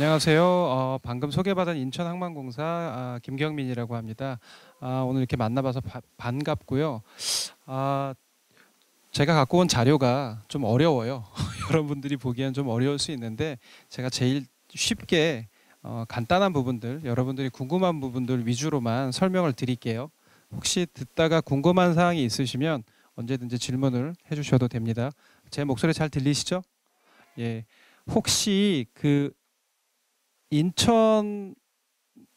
안녕하세요. 방금 소개받은 인천항만공사 김경민이라고 합니다. 오늘 이렇게 만나봐서 반갑고요. 아, 제가 갖고 온 자료가 좀 어려워요. 여러분들이 보기엔 좀 어려울 수 있는데 제가 제일 쉽게 간단한 부분들, 여러분들이 궁금한 부분들 위주로만 설명을 드릴게요. 혹시 듣다가 궁금한 사항이 있으시면 언제든지 질문을 해주셔도 됩니다. 제 목소리 잘 들리시죠? 예. 혹시 인천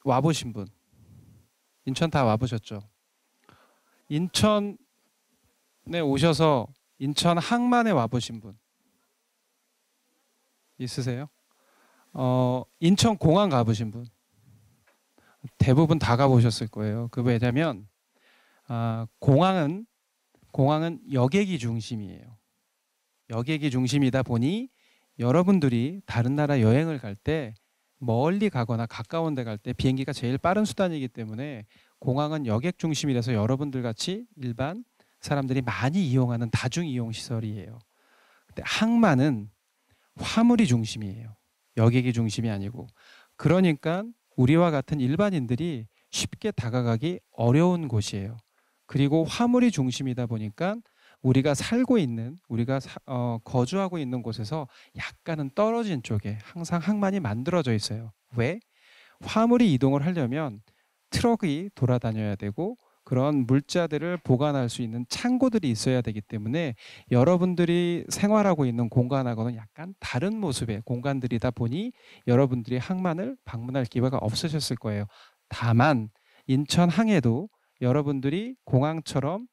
와보신 분? 인천 다 와보셨죠? 인천에 오셔서 인천 항만에 와보신 분 있으세요? 인천 공항 가보신 분? 대부분 다 가보셨을 거예요. 그 왜냐면 공항은 여객이 중심이에요. 여객이 중심이다 보니 여러분들이 다른 나라 여행을 갈 때 멀리 가거나 가까운 데 갈 때 비행기가 제일 빠른 수단이기 때문에 공항은 여객 중심이라서 여러분들 같이 일반 사람들이 많이 이용하는 다중 이용 시설이에요. 근데 항만은 화물이 중심이에요. 여객이 중심이 아니고. 그러니까 우리와 같은 일반인들이 쉽게 다가가기 어려운 곳이에요. 그리고 화물이 중심이다 보니까 우리가 거주하고 있는 곳에서 약간은 떨어진 쪽에 항상 항만이 만들어져 있어요. 왜? 화물이 이동을 하려면 트럭이 돌아다녀야 되고 그런 물자들을 보관할 수 있는 창고들이 있어야 되기 때문에 여러분들이 생활하고 있는 공간하고는 약간 다른 모습의 공간들이다 보니 여러분들이 항만을 방문할 기회가 없으셨을 거예요. 다만 인천항에도 여러분들이 공항처럼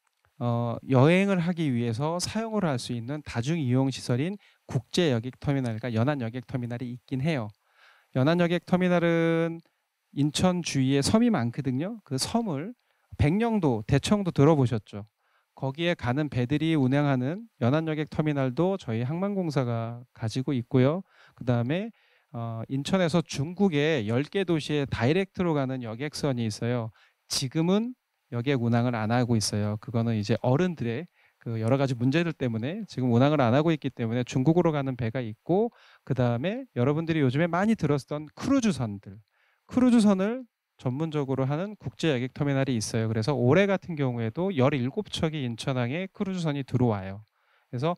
여행을 하기 위해서 사용을 할 수 있는 다중 이용 시설인 국제 여객 터미널과 연안 여객 터미널이 있긴 해요. 연안 여객 터미널은 인천 주위에 섬이 많거든요. 그 섬을 백령도, 대청도 들어보셨죠? 거기에 가는 배들이 운행하는 연안 여객 터미널도 저희 항만공사가 가지고 있고요. 그다음에 인천에서 중국의 10개 도시에 다이렉트로 가는 여객선이 있어요. 지금은 여객 운항을 안 하고 있어요. 그거는 이제 어른들의 그 여러 가지 문제들 때문에 지금 운항을 안 하고 있기 때문에 중국으로 가는 배가 있고, 그 다음에 여러분들이 요즘에 많이 들었던 크루즈선을 전문적으로 하는 국제 여객 터미널이 있어요. 그래서 올해 같은 경우에도 17척이 인천항에 크루즈선이 들어와요. 그래서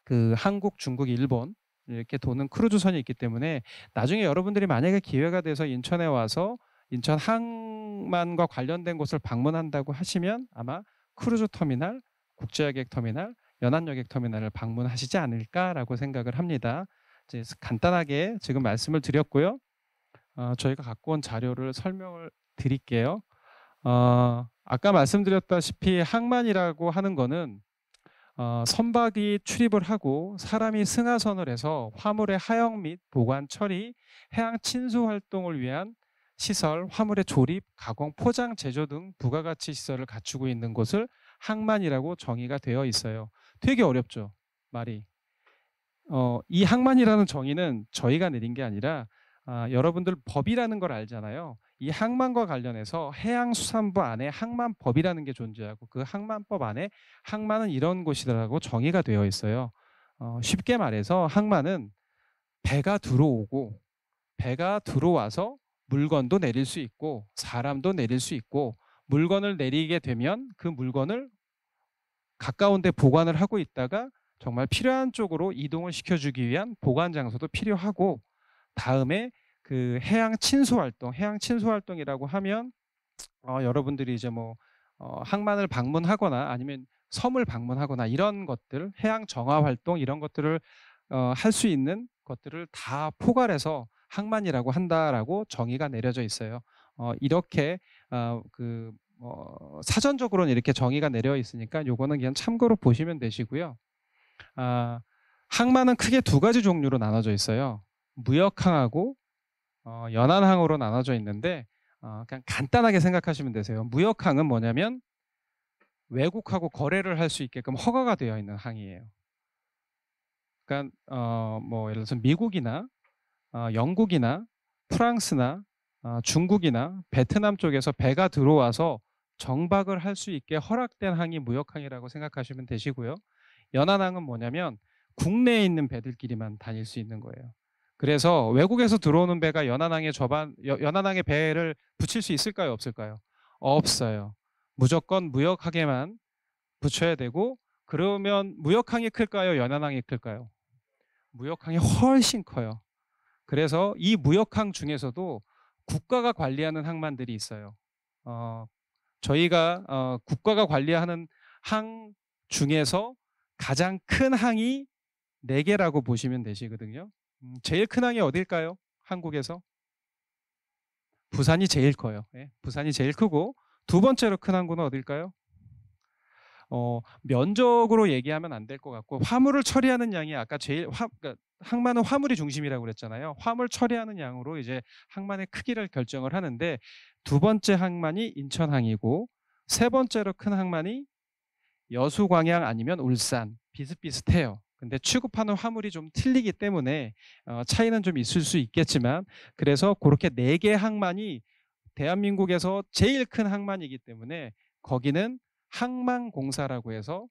그 한국, 중국, 일본 이렇게 도는 크루즈선이 있기 때문에 나중에 여러분들이 만약에 기회가 돼서 인천에 와서 인천 항만과 관련된 곳을 방문한다고 하시면 아마 크루즈 터미널, 국제여객 터미널, 연안여객 터미널을 방문하시지 않을까라고 생각을 합니다. 이제 간단하게 지금 말씀을 드렸고요. 저희가 갖고 온 자료를 설명을 드릴게요. 아까 말씀드렸다시피 항만이라고 하는 거는 선박이 출입을 하고 사람이 승하선을 해서 화물의 하역 및 보관 처리, 해양 친수 활동을 위한 시설, 화물의 조립, 가공, 포장, 제조 등 부가가치 시설을 갖추고 있는 곳을 항만이라고 정의가 되어 있어요. 되게 어렵죠, 말이. 이 항만이라는 정의는 저희가 내린 게 아니라 여러분들 법이라는 걸 알잖아요. 이 항만과 관련해서 해양수산부 안에 항만법이라는 게 존재하고 그 항만법 안에 항만은 이런 곳이라고 정의가 되어 있어요. 쉽게 말해서 항만은 배가 들어오고 배가 들어와서 물건도 내릴 수 있고 사람도 내릴 수 있고, 물건을 내리게 되면 그 물건을 가까운 데 보관을 하고 있다가 정말 필요한 쪽으로 이동을 시켜주기 위한 보관 장소도 필요하고, 다음에 그 해양 친수 활동이라고 하면 여러분들이 이제 뭐 항만을 방문하거나 아니면 섬을 방문하거나 이런 것들, 해양 정화 활동 이런 것들을 할 수 있는 것들을 다 포괄해서 항만이라고 한다라고 정의가 내려져 있어요. 이렇게 사전적으로는 이렇게 정의가 내려 있으니까 요거는 그냥 참고로 보시면 되시고요. 아, 항만은 크게 두 가지 종류로 나눠져 있어요. 무역항하고 연안항으로 나눠져 있는데 그냥 간단하게 생각하시면 되세요. 무역항은 뭐냐면 외국하고 거래를 할 수 있게끔 허가가 되어 있는 항이에요. 그러니까 뭐 예를 들어서 미국이나 영국이나 프랑스나 중국이나 베트남 쪽에서 배가 들어와서 정박을 할 수 있게 허락된 항이 무역항이라고 생각하시면 되시고요. 연안항은 뭐냐면 국내에 있는 배들끼리만 다닐 수 있는 거예요. 그래서 외국에서 들어오는 배가 연안항에 배를 붙일 수 있을까요? 없을까요? 없어요. 무조건 무역항에만 붙여야 되고, 그러면 무역항이 클까요? 연안항이 클까요? 무역항이 훨씬 커요. 그래서 이 무역항 중에서도 국가가 관리하는 항만들이 있어요. 어, 저희가 국가가 관리하는 항 중에서 가장 큰 항이 4개라고 보시면 되시거든요. 제일 큰 항이 어딜까요? 한국에서? 부산이 제일 커요. 예, 부산이 제일 크고, 두 번째로 큰 항구는 어딜까요? 면적으로 얘기하면 안 될 것 같고, 화물을 처리하는 양이 아까 그러니까 항만은 화물이 중심이라고 그랬잖아요. 화물 처리하는 양으로 이제 항만의 크기를 결정을 하는데, 두 번째 항만이 인천항이고, 세 번째로 큰 항만이 여수광양 아니면 울산, 비슷비슷해요. 근데 취급하는 화물이 좀 틀리기 때문에 차이는 좀 있을 수 있겠지만, 그래서 그렇게 4개 항만이 대한민국에서 제일 큰 항만이기 때문에 거기는 항만공사라고 해서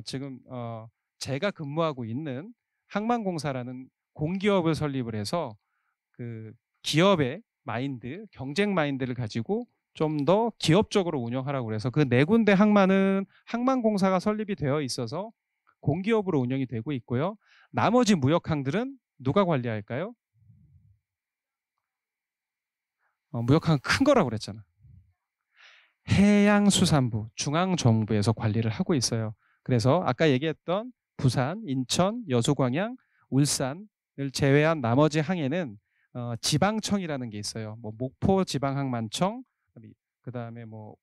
지금 제가 근무하고 있는 항만공사라는 공기업을 설립을 해서 그 기업의 마인드, 경쟁 마인드를 가지고 좀 더 기업적으로 운영하라고 그래서 그 4군데 항만은 항만공사가 설립이 되어 있어서 공기업으로 운영이 되고 있고요. 나머지 무역항들은 누가 관리할까요? 무역항은 큰 거라고 그랬잖아. 해양수산부, 중앙정부에서 관리를 하고 있어요. 그래서 아까 얘기했던 부산, 인천, 여수광양, 울산을 제외한 나머지 항에는 지방청이라는 게 있어요. 뭐 목포 지방항만청, 그다음에 뭐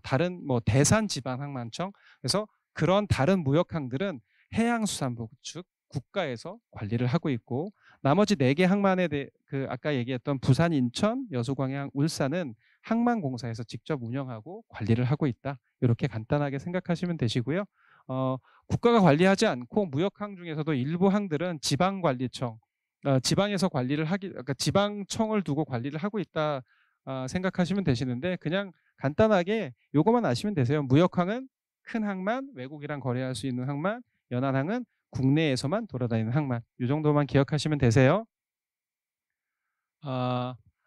다른 뭐 대산 지방항만청. 그래서 그런 다른 무역항들은 해양수산부 즉 국가에서 관리를 하고 있고, 나머지 4개 항만에 대해 그 아까 얘기했던 부산, 인천, 여수광양, 울산은 항만공사에서 직접 운영하고 관리를 하고 있다. 이렇게 간단하게 생각하시면 되시고요. 국가가 관리하지 않고 무역항 중에서도 일부 항들은 지방관리청, 지방에서 관리를 그러니까 지방청을 두고 관리를 하고 있다 생각하시면 되시는데, 그냥 간단하게 요거만 아시면 되세요. 무역항은 큰 항만, 외국이랑 거래할 수 있는 항만, 연안항은 국내에서만 돌아다니는 항만. 이 정도만 기억하시면 되세요.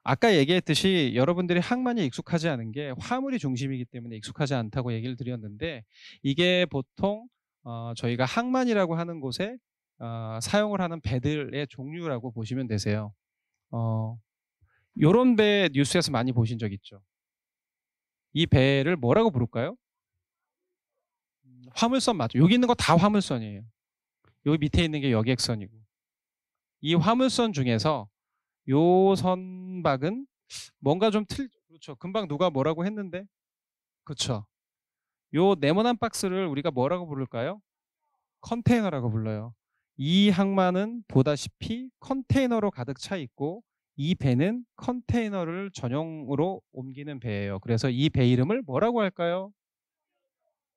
아까 얘기했듯이 여러분들이 항만이 익숙하지 않은 게 화물이 중심이기 때문에 익숙하지 않다고 얘기를 드렸는데, 이게 보통 저희가 항만이라고 하는 곳에 사용을 하는 배들의 종류라고 보시면 되세요. 요런 배 뉴스에서 많이 보신 적 있죠. 이 배를 뭐라고 부를까요? 화물선 맞죠. 여기 있는 거 다 화물선이에요. 여기 밑에 있는 게 여객선이고, 이 화물선 중에서 요 선박은 뭔가 좀 그렇죠. 금방 누가 뭐라고 했는데, 그렇죠. 요 네모난 박스를 우리가 뭐라고 부를까요? 컨테이너라고 불러요. 이 항만은 보다시피 컨테이너로 가득 차 있고, 이 배는 컨테이너를 전용으로 옮기는 배예요. 그래서 이 배 이름을 뭐라고 할까요?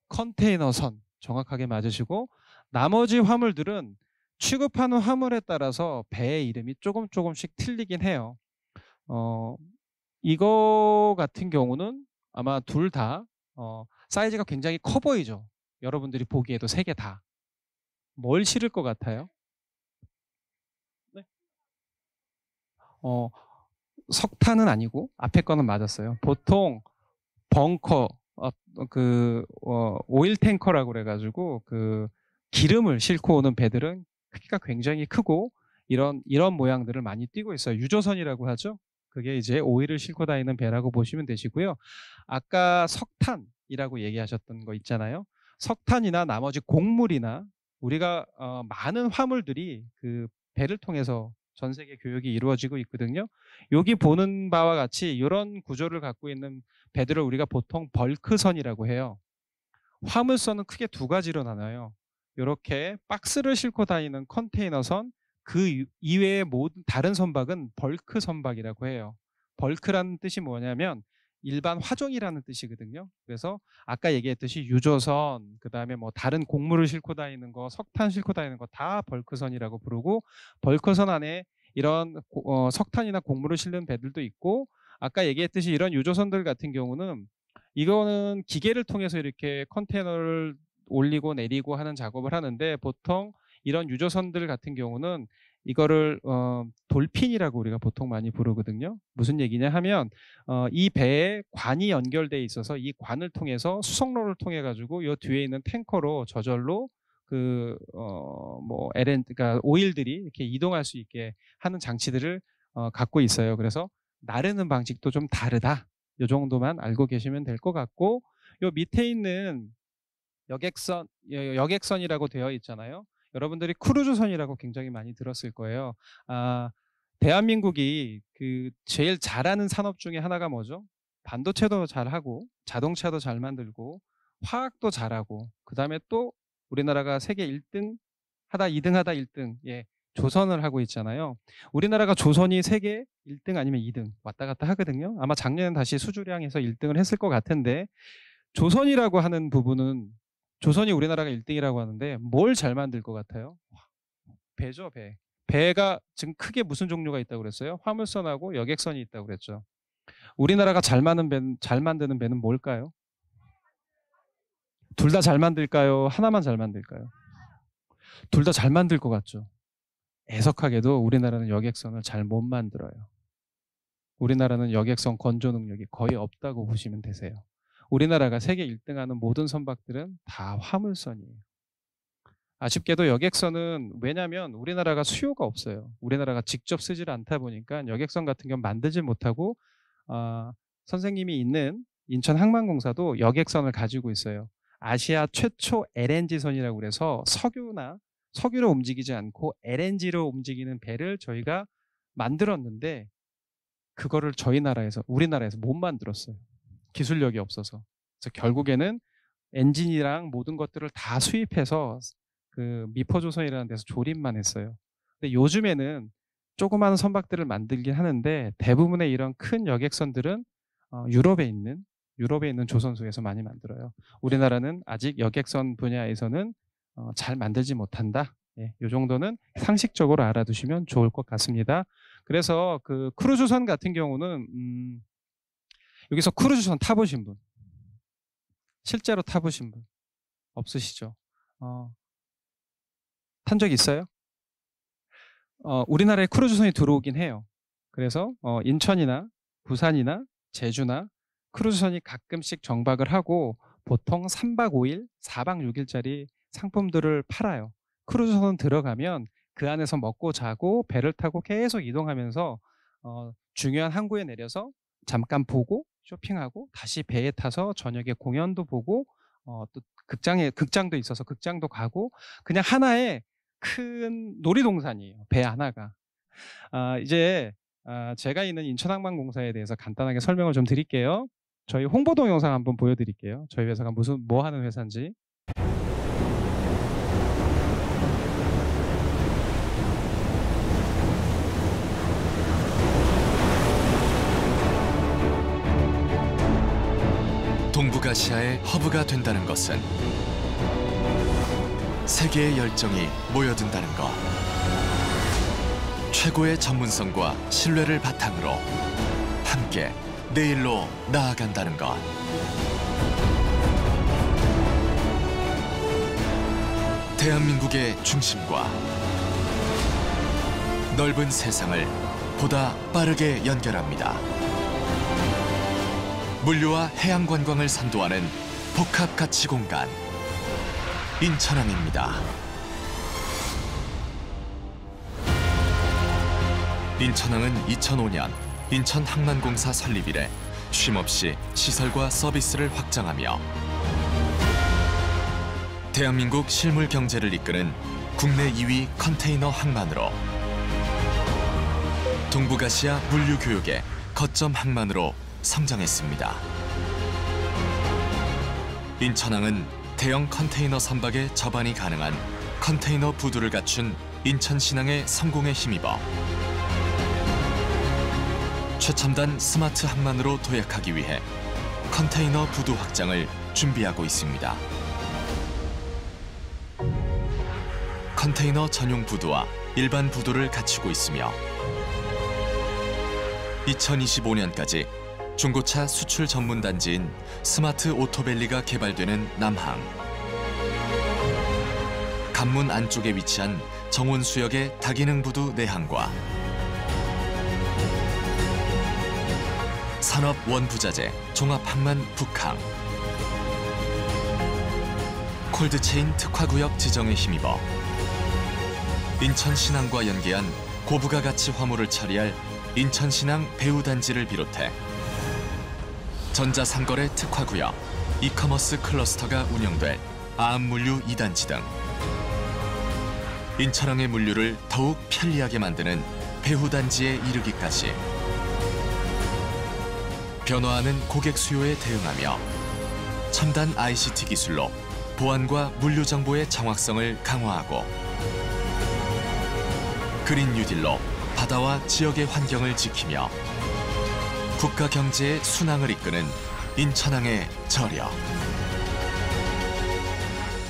컨테이너선. 정확하게 맞으시고, 나머지 화물들은 취급하는 화물에 따라서 배의 이름이 조금씩 틀리긴 해요. 어, 이거 같은 경우는 아마 둘 다 사이즈가 굉장히 커 보이죠. 여러분들이 보기에도 3개 다. 뭘 실을 것 같아요? 네. 어, 석탄은 아니고 앞에 거는 맞았어요. 보통 벙커, 오일 탱커라고 그래가지고 그 기름을 싣고 오는 배들은 크기가 굉장히 크고 이런 모양들을 많이 띄고 있어요. 유조선이라고 하죠. 그게 이제 오일을 싣고 다니는 배라고 보시면 되시고요. 아까 석탄이라고 얘기하셨던 거 있잖아요. 석탄이나 나머지 곡물이나 우리가 많은 화물들이 그 배를 통해서 전 세계 교역이 이루어지고 있거든요. 여기 보는 바와 같이 이런 구조를 갖고 있는 배들을 우리가 보통 벌크선이라고 해요. 화물선은 크게 2가지로 나눠요. 이렇게 박스를 싣고 다니는 컨테이너선, 그 이외의 모든 다른 선박은 벌크 선박이라고 해요. 벌크라는 뜻이 뭐냐면 일반 화종이라는 뜻이거든요. 그래서 아까 얘기했듯이 유조선, 그다음에 뭐 다른 곡물을 싣고 다니는 거, 석탄 싣고 다니는 거 다 벌크선이라고 부르고, 벌크선 안에 이런 석탄이나 곡물을 실는 배들도 있고, 아까 얘기했듯이 이런 유조선들 같은 경우는 이거는 기계를 통해서 이렇게 컨테이너를 올리고 내리고 하는 작업을 하는데, 보통 이런 유조선들 같은 경우는 이거를 돌핀이라고 우리가 보통 많이 부르거든요. 무슨 얘기냐 하면 이 배에 관이 연결돼 있어서 이 관을 통해서 수송로를 통해 가지고 이 뒤에 있는 탱커로 저절로 그러니까 오일들이 이렇게 이동할 수 있게 하는 장치들을 갖고 있어요. 그래서 나르는 방식도 좀 다르다. 이 정도만 알고 계시면 될 것 같고, 요 밑에 있는 여객선이라고 되어 있잖아요. 여러분들이 크루즈선이라고 굉장히 많이 들었을 거예요. 대한민국이 그 제일 잘하는 산업 중에 하나가 뭐죠? 반도체도 잘하고, 자동차도 잘 만들고, 화학도 잘하고, 그 다음에 또 우리나라가 세계 1등 하다 2등 하다 1등, 예, 조선을 하고 있잖아요. 우리나라가 조선이 세계 1등 아니면 2등 왔다 갔다 하거든요. 아마 작년엔 다시 수주량에서 1등을 했을 것 같은데, 조선이라고 하는 부분은, 조선이 우리나라가 1등이라고 하는데 뭘 잘 만들 것 같아요? 배죠, 배. 배가 지금 크게 무슨 종류가 있다고 그랬어요? 화물선하고 여객선이 있다고 그랬죠. 우리나라가 잘 만드는 배는 뭘까요? 둘 다 잘 만들까요? 하나만 잘 만들까요? 둘 다 잘 만들 것 같죠. 애석하게도 우리나라는 여객선을 잘 못 만들어요. 우리나라는 여객선 건조 능력이 거의 없다고 보시면 되세요. 우리나라가 세계 1등하는 모든 선박들은 다 화물선이에요. 아쉽게도 여객선은, 왜냐하면 우리나라가 수요가 없어요. 우리나라가 직접 쓰질 않다 보니까 여객선 같은 경우 만들지 못하고, 선생님이 있는 인천항만공사도 여객선을 가지고 있어요. 아시아 최초 LNG선이라고 그래서 석유로 움직이지 않고 LNG로 움직이는 배를 저희가 만들었는데, 그거를 우리나라에서 못 만들었어요. 기술력이 없어서. 그래서 결국에는 엔진이랑 모든 것들을 다 수입해서 그 미포조선이라는 데서 조립만 했어요. 근데 요즘에는 조그마한 선박들을 만들긴 하는데, 대부분의 이런 큰 여객선들은 유럽에 있는 조선소에서 많이 만들어요. 우리나라는 아직 여객선 분야에서는 잘 만들지 못한다. 예, 이 정도는 상식적으로 알아두시면 좋을 것 같습니다. 그래서 그 크루즈선 같은 경우는 여기서 크루즈선 타보신 분, 실제로 타보신 분 없으시죠? 탄 적 있어요? 우리나라에 크루즈선이 들어오긴 해요. 그래서 인천이나 부산이나 제주나 크루즈선이 가끔씩 정박을 하고, 보통 3박 5일, 4박 6일짜리 상품들을 팔아요. 크루즈선 들어가면 그 안에서 먹고 자고 배를 타고 계속 이동하면서 중요한 항구에 내려서 잠깐 보고 쇼핑하고 다시 배에 타서 저녁에 공연도 보고, 또 극장도 있어서 극장도 가고, 그냥 하나의 큰 놀이동산이에요, 배 하나가. 이제 제가 있는 인천항만공사에 대해서 간단하게 설명을 좀 드릴게요. 저희 홍보 동영상 한번 보여드릴게요. 저희 회사가 뭐 하는 회사인지. 동북아시아의 허브가 된다는 것은 세계의 열정이 모여든다는 것, 최고의 전문성과 신뢰를 바탕으로 함께 내일로 나아간다는 것. 대한민국의 중심과 넓은 세상을 보다 빠르게 연결합니다. 물류와 해양 관광을 선도하는 복합 가치 공간, 인천항입니다. 인천항은 2005년 인천항만공사 설립 이래 쉼없이 시설과 서비스를 확장하며 대한민국 실물 경제를 이끄는 국내 2위 컨테이너 항만으로, 동북아시아 물류 교역의 거점 항만으로 성장했습니다. 인천항은 대형 컨테이너 선박의 접안이 가능한 컨테이너 부두를 갖춘 인천신항의 성공에 힘입어 최첨단 스마트 항만으로 도약하기 위해 컨테이너 부두 확장을 준비하고 있습니다. 컨테이너 전용 부두와 일반 부두를 갖추고 있으며 2025년까지 중고차 수출 전문 단지인 스마트 오토밸리가 개발되는 남항, 관문 안쪽에 위치한 정원수역의 다기능부두 내항과 산업원부자재 종합항만 북항, 콜드체인 특화구역 지정에 힘입어 인천신항과 연계한 고부가 가치 화물을 처리할 인천신항 배후단지를 비롯해 전자상거래 특화구역, 이커머스 클러스터가 운영될 아암물류 2단지 등 인천항의 물류를 더욱 편리하게 만드는 배후단지에 이르기까지 변화하는 고객 수요에 대응하며 첨단 ICT 기술로 보안과 물류 정보의 정확성을 강화하고 그린 뉴딜로 바다와 지역의 환경을 지키며 국가 경제의 순항을 이끄는 인천항의 저력.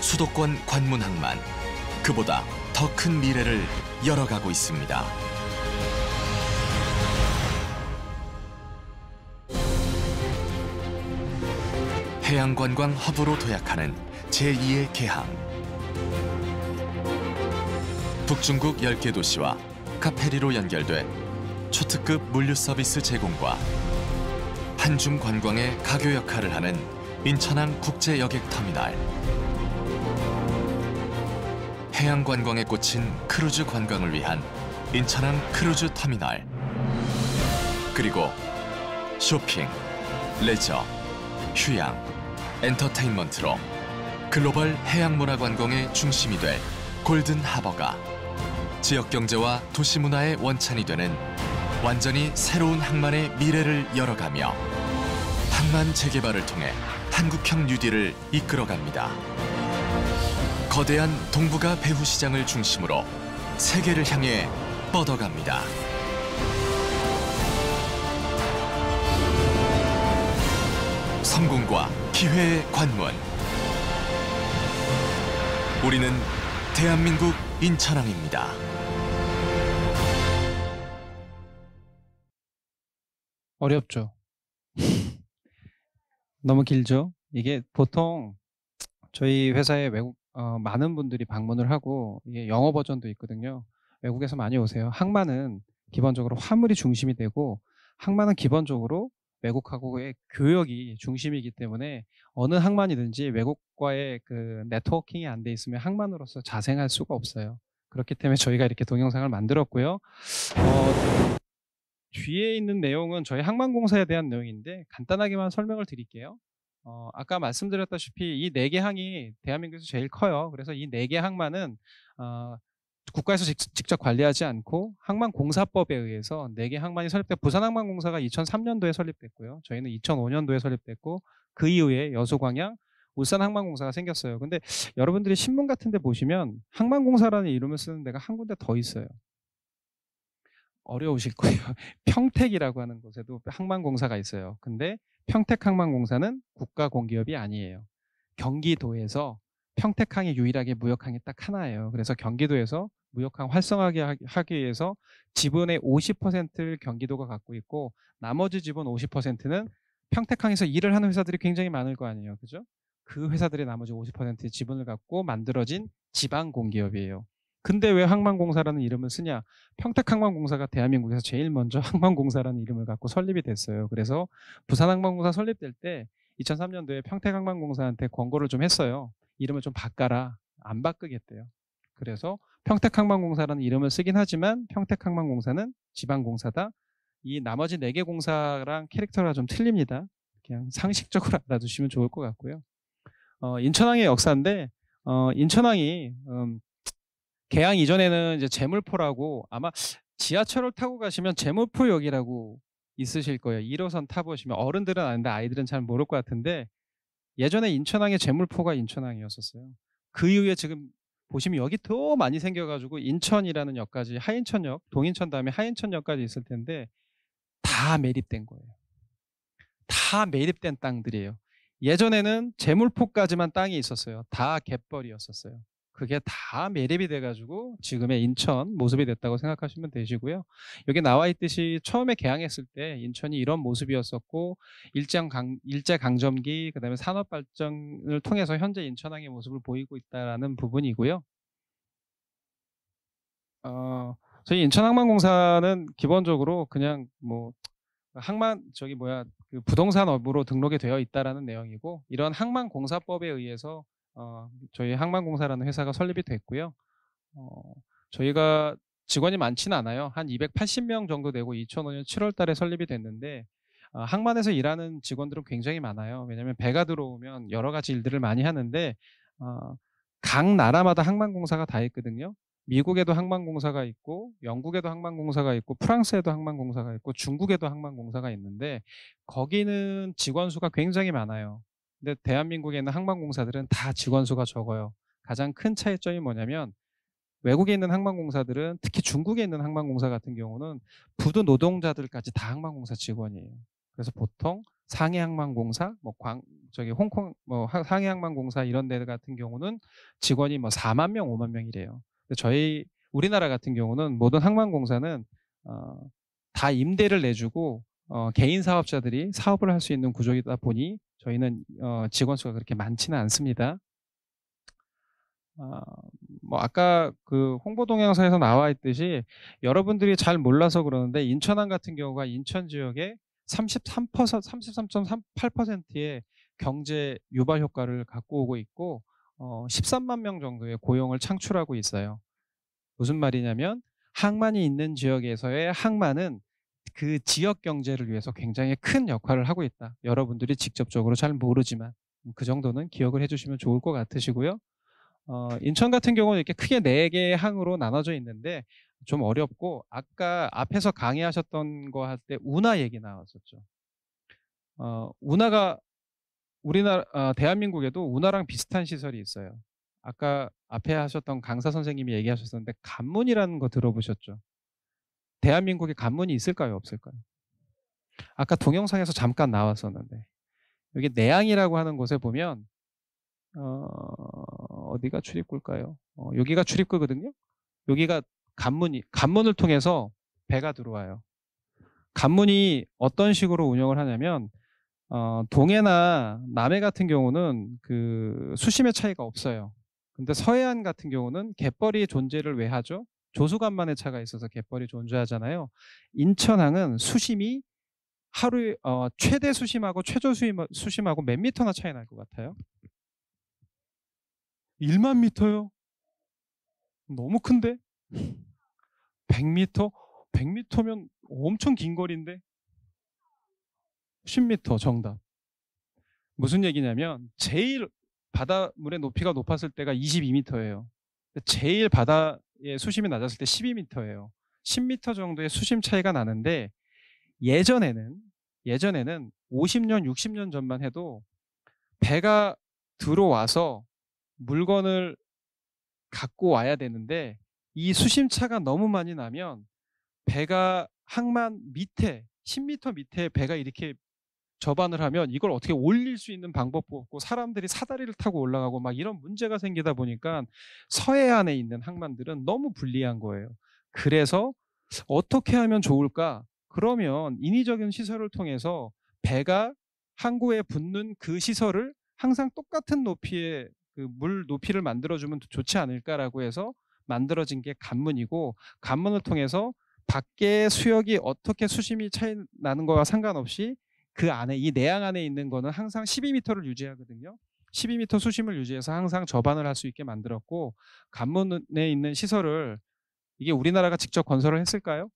수도권 관문항만 그보다 더 큰 미래를 열어가고 있습니다. 해양관광 허브로 도약하는 제2의 개항. 북중국 10개 도시와 카페리로 연결돼 초특급 물류 서비스 제공과 한중 관광의 가교 역할을 하는 인천항 국제여객터미널. 해양 관광에 꽂힌 크루즈 관광을 위한 인천항 크루즈 터미널. 그리고 쇼핑, 레저, 휴양, 엔터테인먼트로 글로벌 해양 문화 관광의 중심이 될 골든 하버가 지역 경제와 도시 문화의 원천이 되는 완전히 새로운 항만의 미래를 열어가며 항만 재개발을 통해 한국형 뉴딜을 이끌어갑니다. 거대한 동북아 배후 시장을 중심으로 세계를 향해 뻗어갑니다. 성공과 기회의 관문. 우리는 대한민국 인천항입니다. 어렵죠. 너무 길죠. 이게 보통 저희 회사에 많은 분들이 방문을 하고 이게 영어 버전도 있거든요. 외국에서 많이 오세요. 항만은 기본적으로 화물이 중심이 되고 항만은 기본적으로 외국하고의 교역이 중심이기 때문에 어느 항만이든지 외국과의 그 네트워킹이 안 돼 있으면 항만으로서 자생할 수가 없어요. 그렇기 때문에 저희가 이렇게 동영상을 만들었고요. 뒤에 있는 내용은 저희 항만공사에 대한 내용인데 간단하게만 설명을 드릴게요. 아까 말씀드렸다시피 이 4개 항이 대한민국에서 제일 커요. 그래서 이 4개 항만은 국가에서 직접 관리하지 않고 항만공사법에 의해서 4개 항만이 설립돼 부산항만공사가 2003년도에 설립됐고요. 저희는 2005년도에 설립됐고 그 이후에 여수광양, 울산항만공사가 생겼어요. 근데 여러분들이 신문 같은 데 보시면 항만공사라는 이름을 쓰는 데가 한 군데 더 있어요. 어려우실 거예요. 평택이라고 하는 곳에도 항만공사가 있어요. 근데 평택항만공사는 국가공기업이 아니에요. 경기도에서 평택항이 유일하게 무역항이 딱 하나예요. 그래서 경기도에서 무역항 활성화하게 하기 위해서 지분의 50%를 경기도가 갖고 있고 나머지 지분 50%는 평택항에서 일을 하는 회사들이 굉장히 많을 거 아니에요. 그죠? 그 회사들이 나머지 50%의 지분을 갖고 만들어진 지방공기업이에요. 근데 왜 항만공사라는 이름을 쓰냐? 평택항만공사가 대한민국에서 제일 먼저 항만공사라는 이름을 갖고 설립이 됐어요. 그래서 부산항만공사 설립될 때 2003년도에 평택항만공사한테 권고를 좀 했어요. 이름을 좀 바꿔라. 안 바꾸겠대요. 그래서 평택항만공사라는 이름을 쓰긴 하지만 평택항만공사는 지방공사다. 이 나머지 4개 공사랑 캐릭터가 좀 틀립니다. 그냥 상식적으로 알아두시면 좋을 것 같고요. 인천항의 역사인데 인천항이 개항 이전에는 이제 제물포라고 아마 지하철을 타고 가시면 제물포역이라고 있으실 거예요. 1호선 타보시면 어른들은 아는데 아이들은 잘 모를 것 같은데 예전에 인천항의 제물포가 인천항이었었어요. 그 이후에 지금 보시면 여기 더 많이 생겨가지고 인천이라는 역까지 하인천역, 동인천 다음에 하인천역까지 있을 텐데 다 매립된 거예요. 다 매립된 땅들이에요. 예전에는 제물포까지만 땅이 있었어요. 다 갯벌이었었어요. 그게 다 매립이 돼가지고 지금의 인천 모습이 됐다고 생각하시면 되시고요. 여기 나와 있듯이 처음에 개항했을 때 인천이 이런 모습이었었고 일제강점기 그다음에 산업발전을 통해서 현재 인천항의 모습을 보이고 있다는 부분이고요. 저희 인천항만공사는 기본적으로 그냥 뭐 그 부동산업으로 등록이 되어 있다라는 내용이고, 이런 항만공사법에 의해서 저희 항만공사라는 회사가 설립이 됐고요. 어, 저희가 직원이 많지는 않아요. 한 280명 정도 되고 2005년 7월 달에 설립이 됐는데, 항만에서 일하는 직원들은 굉장히 많아요. 왜냐하면 배가 들어오면 여러 가지 일들을 많이 하는데, 어, 각 나라마다 항만공사가 다 있거든요. 미국에도 항만공사가 있고, 영국에도 항만공사가 있고, 프랑스에도 항만공사가 있고, 중국에도 항만공사가 있는데, 거기는 직원 수가 굉장히 많아요. 근데 대한민국에 있는 항만공사들은 다 직원 수가 적어요. 가장 큰 차이점이 뭐냐면, 외국에 있는 항만공사들은, 특히 중국에 있는 항만공사 같은 경우는 부두 노동자들까지 다 항만공사 직원이에요. 그래서 보통 상해 항만공사, 홍콩 상해 항만공사 이런 데 같은 경우는 직원이 뭐 4만 명, 5만 명이래요. 근데 저희 우리나라 같은 경우는 모든 항만공사는 어, 다 임대를 내주고 개인 사업자들이 사업을 할 수 있는 구조이다 보니 저희는 직원 수가 그렇게 많지는 않습니다. 뭐 아까 그 홍보 동영상에서 나와 있듯이 여러분들이 잘 몰라서 그러는데, 인천항 같은 경우가 인천 지역의 33.38%의 경제 유발 효과를 갖고 오고 있고 13만 명 정도의 고용을 창출하고 있어요. 무슨 말이냐면, 항만이 있는 지역에서의 항만은 그 지역 경제를 위해서 굉장히 큰 역할을 하고 있다. 여러분들이 직접적으로 잘 모르지만 그 정도는 기억을 해주시면 좋을 것 같으시고요. 인천 같은 경우는 이렇게 크게 4개의 항으로 나눠져 있는데 좀 어렵고, 아까 앞에서 강의하셨던 거 할 때 운하 얘기 나왔었죠. 운하가 대한민국에도 운하랑 비슷한 시설이 있어요. 아까 앞에 하셨던 강사 선생님이 얘기하셨었는데, 간문이라는 거 들어보셨죠? 대한민국에 간문이 있을까요, 없을까요? 아까 동영상에서 잠깐 나왔었는데, 여기 내항이라고 하는 곳에 보면 어디가 출입구일까요? 여기가 출입구거든요. 여기가 간문을 통해서 배가 들어와요. 간문이 어떤 식으로 운영을 하냐면, 동해나 남해 같은 경우는 그 수심의 차이가 없어요. 근데 서해안 같은 경우는 갯벌이 존재를 왜 하죠? 조수간만의 차가 있어서 갯벌이 존재하잖아요. 인천항은 수심이 하루에 최대 수심하고 최저 수심하고 몇 미터나 차이 날 것 같아요? 1만 미터요? 너무 큰데? 100미터? 100미터면 엄청 긴 거리인데? 10미터 정답. 무슨 얘기냐면, 제일 바닷물의 높이가 높았을 때가 22미터예요. 제일 바다의 수심이 낮았을 때 12미터예요. 10미터 정도의 수심 차이가 나는데, 예전에는 50년, 60년 전만 해도 배가 들어와서 물건을 갖고 와야 되는데, 이 수심차가 너무 많이 나면 배가 항만 밑에 10미터 밑에 배가 이렇게 접안을 하면 이걸 어떻게 올릴 수 있는 방법도 없고, 사람들이 사다리를 타고 올라가고 막 이런 문제가 생기다 보니까 서해안에 있는 항만들은 너무 불리한 거예요. 그래서 어떻게 하면 좋을까? 그러면 인위적인 시설을 통해서 배가 항구에 붙는 그 시설을 항상 똑같은 높이의 그 물 높이를 만들어주면 좋지 않을까라고 해서 만들어진 게 간문이고, 간문을 통해서 밖에 수역이 어떻게 수심이 차이 나는 거와 상관없이 그 안에, 이 내양 안에 있는 거는 항상 12m를 유지하거든요. 12m 수심을 유지해서 항상 접안을 할 수 있게 만들었고, 간문에 있는 시설을 이게 우리나라가 직접 건설을 했을까요?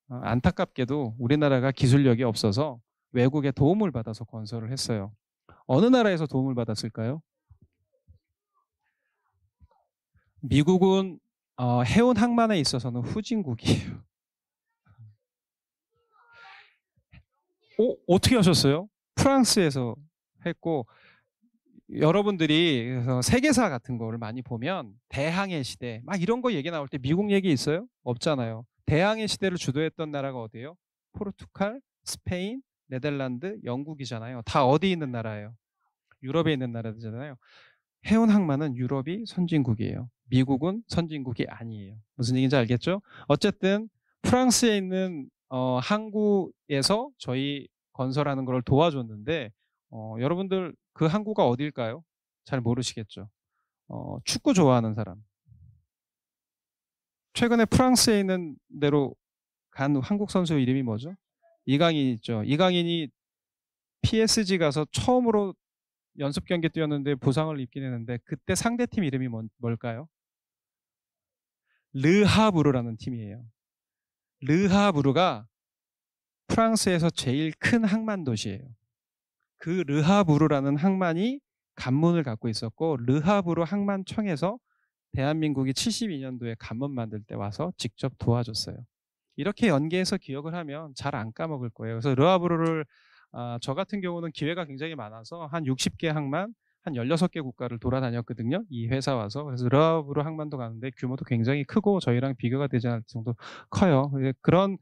안타깝게도 우리나라가 기술력이 없어서 외국의 도움을 받아서 건설을 했어요. 어느 나라에서 도움을 받았을까요? 미국은 해운 항만에 있어서는 후진국이에요. 어떻게 하셨어요? 프랑스에서 했고, 여러분들이 그래서 세계사 같은 거를 많이 보면 대항해 시대 막 이런 거 얘기 나올 때 미국 얘기 있어요? 없잖아요. 대항해 시대를 주도했던 나라가 어디예요? 포르투갈, 스페인, 네덜란드, 영국이잖아요. 다 어디 있는 나라예요? 유럽에 있는 나라잖아요. 해운 항만은 유럽이 선진국이에요. 미국은 선진국이 아니에요. 무슨 얘기인지 알겠죠? 어쨌든 프랑스에 있는 항구에서 저희 건설하는 걸 도와줬는데, 여러분들 그 항구가 어딜까요? 잘 모르시겠죠? 축구 좋아하는 사람. 최근에 프랑스에 있는 데로 간 한국 선수 이름이 뭐죠? 이강인 있죠. 이강인이 PSG 가서 처음으로 연습 경기 뛰었는데 부상을 입긴 했는데 그때 상대팀 이름이 뭘까요? 르하브르라는 팀이에요. 르하브르가 프랑스에서 제일 큰 항만 도시예요. 그 르하브르라는 항만이 간문을 갖고 있었고 르하브르 항만청에서 대한민국이 72년도에 간문 만들 때 와서 직접 도와줬어요. 이렇게 연계해서 기억을 하면 잘 안 까먹을 거예요. 그래서 르하브르를 저 같은 경우는 기회가 굉장히 많아서 한 60개 항만, 한 16개 국가를 돌아다녔거든요. 이 회사 와서. 그래서 르하브르 항만도 가는데 규모도 굉장히 크고 저희랑 비교가 되지 않을 정도 커요. 그런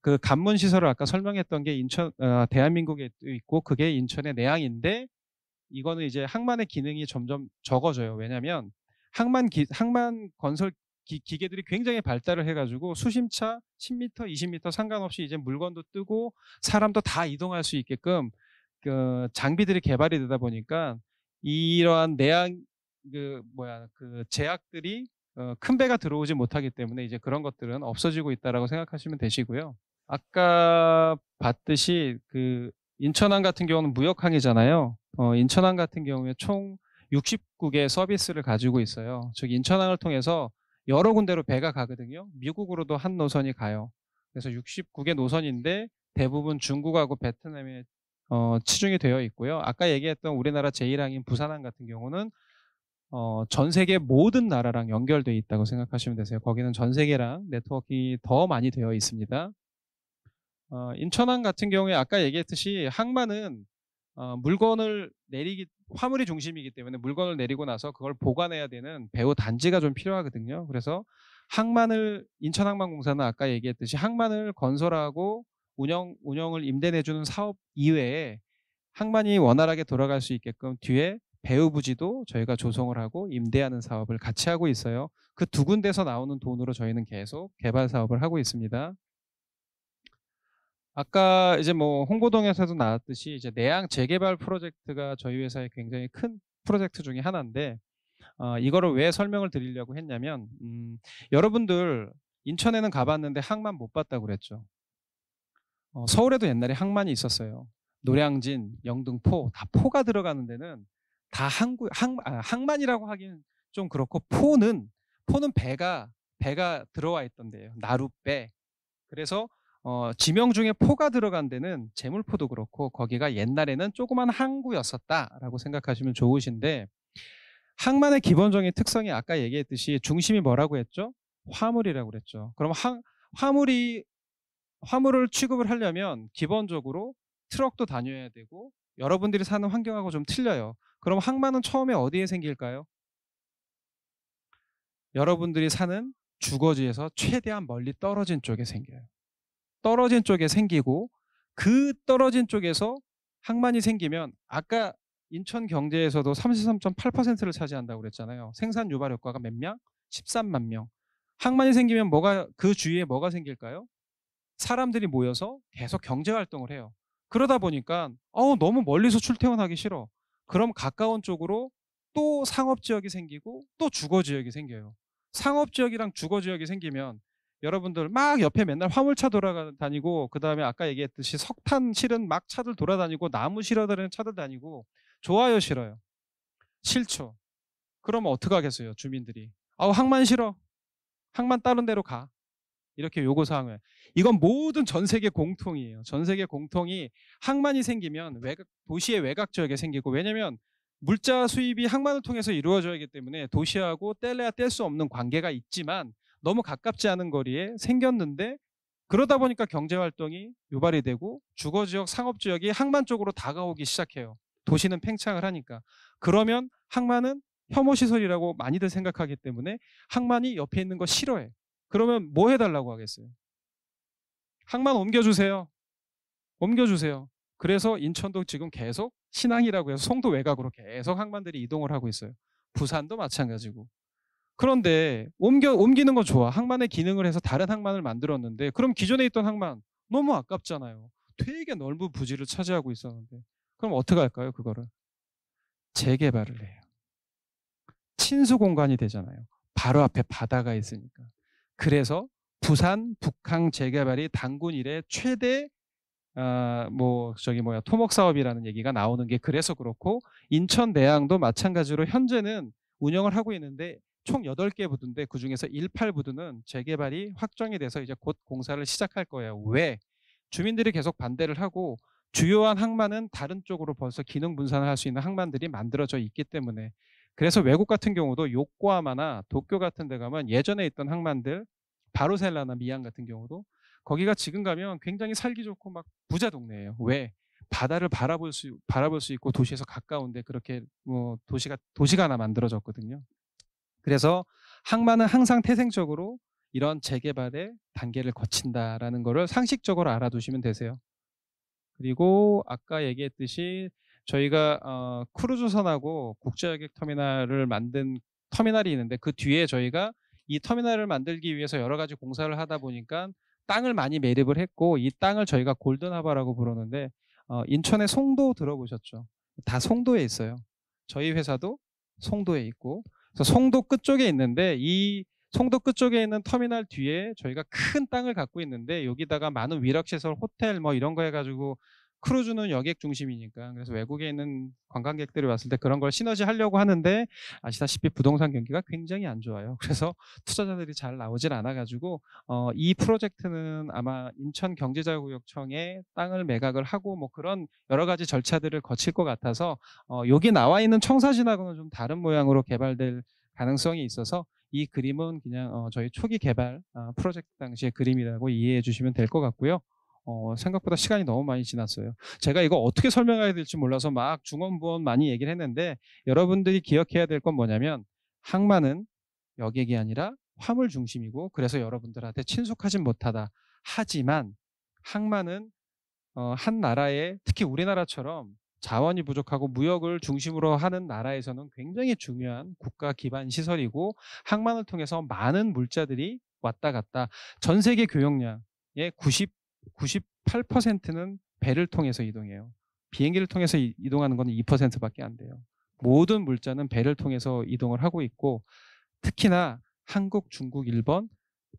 그 간문 시설을 아까 설명했던 게 대한민국에 있고 그게 인천의 내항인데 이거는 이제 항만의 기능이 점점 적어져요. 왜냐하면 항만 건설 기계들이 굉장히 발달을 해가지고 수심차 10m, 20m 상관없이 이제 물건도 뜨고 사람도 다 이동할 수 있게끔 그 장비들이 개발이 되다 보니까 이러한 그 제약들이 큰 배가 들어오지 못하기 때문에 이제 그런 것들은 없어지고 있다라고 생각하시면 되시고요. 아까 봤듯이 그 인천항 같은 경우는 무역항이잖아요. 인천항 같은 경우에 총 60국의 서비스를 가지고 있어요. 즉 인천항을 통해서 여러 군데로 배가 가거든요. 미국으로도 한 노선이 가요. 그래서 60국의 노선인데 대부분 중국하고 베트남에 치중이 되어 있고요. 아까 얘기했던 우리나라 제1항인 부산항 같은 경우는 전 세계 모든 나라랑 연결되어 있다고 생각하시면 되세요. 거기는 전 세계랑 네트워크가 더 많이 되어 있습니다. 인천항 같은 경우에 아까 얘기했듯이 항만은 물건을 화물이 중심이기 때문에 물건을 내리고 나서 그걸 보관해야 되는 배후 단지가 좀 필요하거든요. 그래서 인천항만공사는 아까 얘기했듯이 항만을 건설하고 운영을 임대내주는 사업 이외에 항만이 원활하게 돌아갈 수 있게끔 뒤에 배후 부지도 저희가 조성을 하고 임대하는 사업을 같이 하고 있어요. 그 두 군데서 나오는 돈으로 저희는 계속 개발 사업을 하고 있습니다. 아까 이제 뭐 홍보동에서도 나왔듯이 이제 내양 재개발 프로젝트가 저희 회사의 굉장히 큰 프로젝트 중에 하나인데 이거를 왜 설명을 드리려고 했냐면 여러분들 인천에는 가봤는데 항만 못 봤다고 그랬죠. 서울에도 옛날에 항만이 있었어요. 노량진, 영등포 다 포가 들어가는 데는 다 항만이라고 하기는 좀 그렇고 포는 배가 들어와 있던 데예요. 나룻배. 그래서 지명 중에 포가 들어간 데는 제물포도 그렇고 거기가 옛날에는 조그만 항구였었다라고 생각하시면 좋으신데 항만의 기본적인 특성이 아까 얘기했듯이 중심이 뭐라고 했죠? 화물이라고 그랬죠. 그럼 화물을 취급을 하려면 기본적으로 트럭도 다녀야 되고 여러분들이 사는 환경하고 좀 틀려요. 그럼 항만은 처음에 어디에 생길까요? 여러분들이 사는 주거지에서 최대한 멀리 떨어진 쪽에 생겨요. 떨어진 쪽에 생기고 그 떨어진 쪽에서 항만이 생기면 아까 인천 경제에서도 33.8%를 차지한다고 그랬잖아요. 생산 유발 효과가 몇 명? 13만 명. 항만이 생기면 그 주위에 뭐가 생길까요? 사람들이 모여서 계속 경제 활동을 해요. 그러다 보니까 너무 멀리서 출퇴근하기 싫어. 그럼 가까운 쪽으로 또 상업지역이 생기고 또 주거지역이 생겨요. 상업지역이랑 주거지역이 생기면 여러분들 막 옆에 맨날 화물차 돌아다니고 그다음에 아까 얘기했듯이 석탄 실은 막 차들 돌아다니고 나무 실어다니는 차들 다니고 좋아요 싫어요? 싫죠. 그러면 어떡하겠어요 주민들이. 항만 싫어. 항만 다른 데로 가. 이렇게 요구사항을. 이건 모든 전 세계 공통이에요. 전 세계 공통이 항만이 생기면 도시의 외곽 지역에 생기고 왜냐면 물자 수입이 항만을 통해서 이루어져야 하기 때문에 도시하고 뗄래야 뗄 수 없는 관계가 있지만 너무 가깝지 않은 거리에 생겼는데 그러다 보니까 경제활동이 유발이 되고 주거지역, 상업지역이 항만 쪽으로 다가오기 시작해요. 도시는 팽창을 하니까. 그러면 항만은 혐오시설이라고 많이들 생각하기 때문에 항만이 옆에 있는 거 싫어해. 그러면 뭐 해달라고 하겠어요? 항만 옮겨주세요. 옮겨주세요. 그래서 인천도 지금 계속 신항이라고 해서 송도 외곽으로 계속 항만들이 이동을 하고 있어요. 부산도 마찬가지고. 그런데 옮기는 건 좋아. 항만의 기능을 해서 다른 항만을 만들었는데 그럼 기존에 있던 항만 너무 아깝잖아요. 되게 넓은 부지를 차지하고 있었는데 그럼 어떻게 할까요? 그거를 재개발을 해요. 친수 공간이 되잖아요. 바로 앞에 바다가 있으니까. 그래서 부산 북항 재개발이 단군 이래 최대 토목 사업이라는 얘기가 나오는 게 그래서 그렇고, 인천 내항도 마찬가지로 현재는 운영을 하고 있는데 총 8개 부두인데 그중에서 18부두는 재개발이 확정이 돼서 이제 곧 공사를 시작할 거예요. 왜? 주민들이 계속 반대를 하고 주요한 항만은 다른 쪽으로 벌써 기능 분산을 할 수 있는 항만들이 만들어져 있기 때문에. 그래서 외국 같은 경우도 요코하마나 도쿄 같은 데 가면 예전에 있던 항만들, 바로셀라나 미양 같은 경우도 거기가 지금 가면 굉장히 살기 좋고 막 부자 동네예요. 왜? 바다를 바라볼 수 있고 도시에서 가까운데 그렇게 도시가 하나 만들어졌거든요. 그래서 항만은 항상 태생적으로 이런 재개발의 단계를 거친다라는 거를 상식적으로 알아두시면 되세요. 그리고 아까 얘기했듯이 저희가 크루즈선하고 국제여객 터미널을 만든 터미널이 있는데 그 뒤에 저희가 이 터미널을 만들기 위해서 여러 가지 공사를 하다 보니까 땅을 많이 매립을 했고, 이 땅을 저희가 골든하바라고 부르는데 인천의 송도 들어보셨죠? 다 송도에 있어요. 저희 회사도 송도에 있고, 그래서 송도 끝쪽에 있는데 이 송도 끝쪽에 있는 터미널 뒤에 저희가 큰 땅을 갖고 있는데 여기다가 많은 위락시설, 호텔 뭐 이런 거 해가지고, 크루즈는 여객 중심이니까 그래서 외국에 있는 관광객들이 왔을 때 그런 걸 시너지 하려고 하는데 아시다시피 부동산 경기가 굉장히 안 좋아요. 그래서 투자자들이 잘 나오질 않아가지고 이 프로젝트는 아마 인천경제자유구역청에 땅을 매각을 하고 뭐 그런 여러 가지 절차들을 거칠 것 같아서 여기 나와 있는 청사진하고는 좀 다른 모양으로 개발될 가능성이 있어서 이 그림은 그냥 저희 초기 개발 프로젝트 당시의 그림이라고 이해해 주시면 될 것 같고요. 생각보다 시간이 너무 많이 지났어요. 제가 이거 어떻게 설명해야 될지 몰라서 막 중언부언 많이 얘기를 했는데, 여러분들이 기억해야 될 건 뭐냐면 항만은 여객이 아니라 화물 중심이고 그래서 여러분들한테 친숙하진 못하다. 하지만 항만은 한 나라에, 특히 우리나라처럼 자원이 부족하고 무역을 중심으로 하는 나라에서는 굉장히 중요한 국가 기반 시설이고, 항만을 통해서 많은 물자들이 왔다 갔다, 전 세계 교역량의 98%는 배를 통해서 이동해요. 비행기를 통해서 이동하는 건 2%밖에 안 돼요. 모든 물자는 배를 통해서 이동을 하고 있고, 특히나 한국, 중국, 일본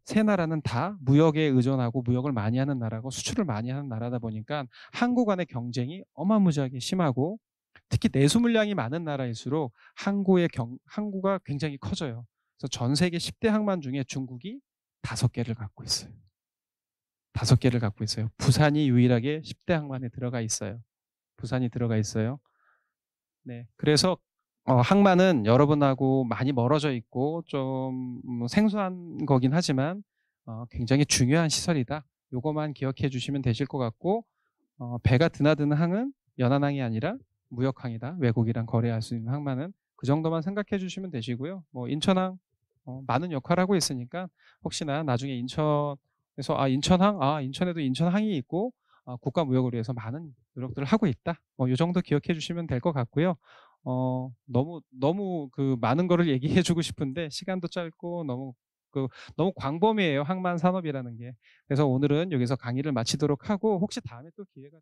세 나라는 다 무역에 의존하고 무역을 많이 하는 나라고 수출을 많이 하는 나라다 보니까 항구 간의 경쟁이 어마무지하게 심하고, 특히 내수 물량이 많은 나라일수록 항구가 굉장히 커져요. 그래서 전 세계 10대 항만 중에 중국이 5개를 갖고 있어요. 5개를 갖고 있어요. 부산이 유일하게 10대 항만에 들어가 있어요. 부산이 들어가 있어요. 네, 그래서 항만은 여러분하고 많이 멀어져 있고 좀 생소한 거긴 하지만 굉장히 중요한 시설이다. 요거만 기억해 주시면 되실 것 같고, 배가 드나드는 항은 연안항이 아니라 무역항이다. 외국이랑 거래할 수 있는 항만은 그 정도만 생각해 주시면 되시고요. 뭐 인천항 많은 역할을 하고 있으니까 혹시나 나중에 인천에서 인천에도 인천항이 있고 국가 무역을 위해서 많은 노력들을 하고 있다. 이 정도 기억해 주시면 될 것 같고요. 너무 그 많은 거를 얘기해 주고 싶은데 시간도 짧고 너무 광범위해요. 항만 산업이라는 게. 그래서 오늘은 여기서 강의를 마치도록 하고, 혹시 다음에 또 기회가